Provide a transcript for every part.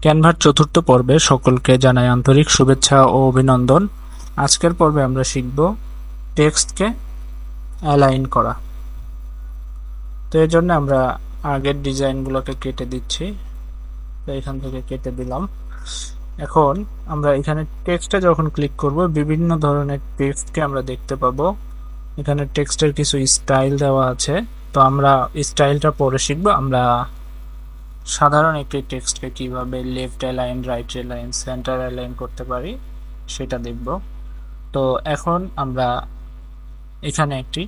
ক্যানভার চতুর্থ পর্বে সকলকে জানাই আন্তরিক শুভেচ্ছা ও অভিনন্দন। আজকের পর্বে আমরা শিখব টেক্সটকে অ্যালাইন করা। তো এর জন্য আমরা আগের ডিজাইনগুলোকে কেটে দিচ্ছি। তো এখান থেকে কেটে দিলাম। এখন আমরা এখানে টেক্সটে যখন ক্লিক করব বিভিন্ন ধরনের টেক্সটকে আমরা দেখতে পাবো। এখানে টেক্সটের কিছু স্টাইল দেওয়া আছে। তো আমরা স্টাইলটা পরে শিখব। আমরা সাধারণ একটি টেক্সটকে কিভাবে left align, right align, centre align করতে পারি সেটা দেখব। তো এখন আমরা এখানে একটি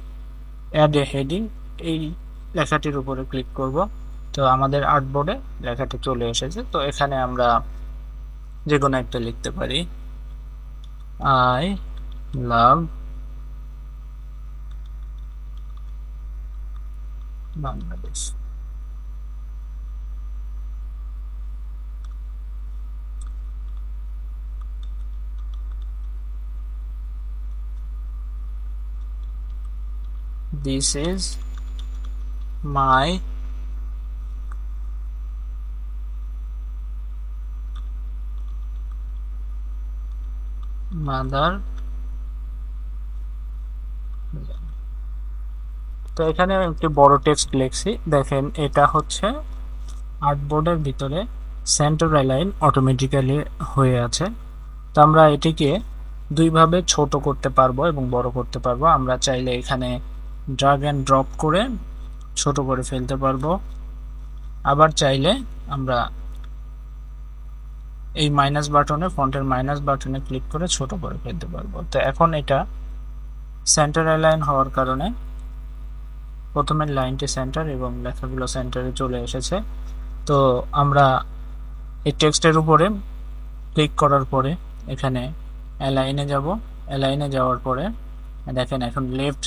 অ্যাড এ হেডিং এই লেখাটির উপরে ক্লিক করব। তো আমাদের আর্টবোর্ডে লেখাটি চলে এসেছে। তো এখানে আমরা যে কোনো একটা লিখতে পারি, I love Bangladesh. This is my mother। তো এখানে একটি বড় টেক্সট লিখছি, দেখেন এটা হচ্ছে আর্টবোর্ডের ভিতরে সেন্টার অ্যালাইন অটোমেটিক্যালি হয়ে আছে। তো আমরা এটিকে দুইভাবে ছোট করতে পারবো এবং বড় করতে পারবো। আমরা চাইলে এখানে ড্র্যাগ এন্ড ড্রপ করে ছোট করে ফেলতে পারবো, আবার চাইলে আমরা এই মাইনাস বাটনে, ফন্টের মাইনাস বাটনে ক্লিক করে ছোট করে ফেলতে পারবো। তো এখন এটা সেন্টার অ্যালাইন হওয়ার কারণে প্রথমের লাইনটি সেন্টার এবং লেখাগুলো সেন্টারে চলে এসেছে। তো আমরা এই টেক্সটের উপরে ক্লিক করার পরে এখানে অ্যালাইনে যাব। অ্যালাইনে যাওয়ার পরে দেখেন এখন লেফট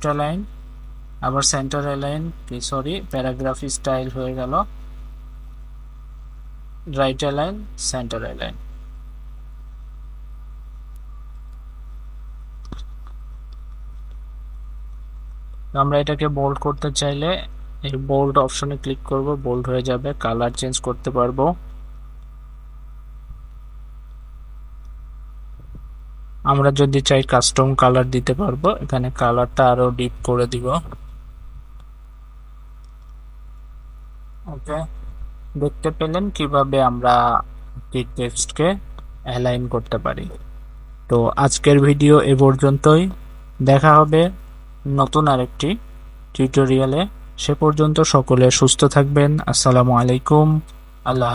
অ্যালাইন, আবার সেন্টার অ্যালাইন, প্যারাগ্রাফ স্টাইল হয়ে গেল, রাইট অ্যালাইন, সেন্টার অ্যালাইন। আমরা এটাকে বোল্ড করতে চাইলে এই বোল্ড অপশনে ক্লিক করব, বোল্ড হয়ে যাবে। কালার চেঞ্জ করতে পারবো। আমরা যদি চাই কাস্টম কালার দিতে পারবো, এখানে কালারটা আরো ডিপ করে দিব। ওকে, দেখতে পেলেন কিভাবে আমরা টেক্সটকে অ্যালাইন করতে পারি। তো আজকের ভিডিও এ পর্যন্তই। দেখা হবে নতুন আরেকটি টিউটোরিয়ালে। সে পর্যন্ত সকলে সুস্থ থাকবেন। আসসালামু আলাইকুম। আল্লাহ।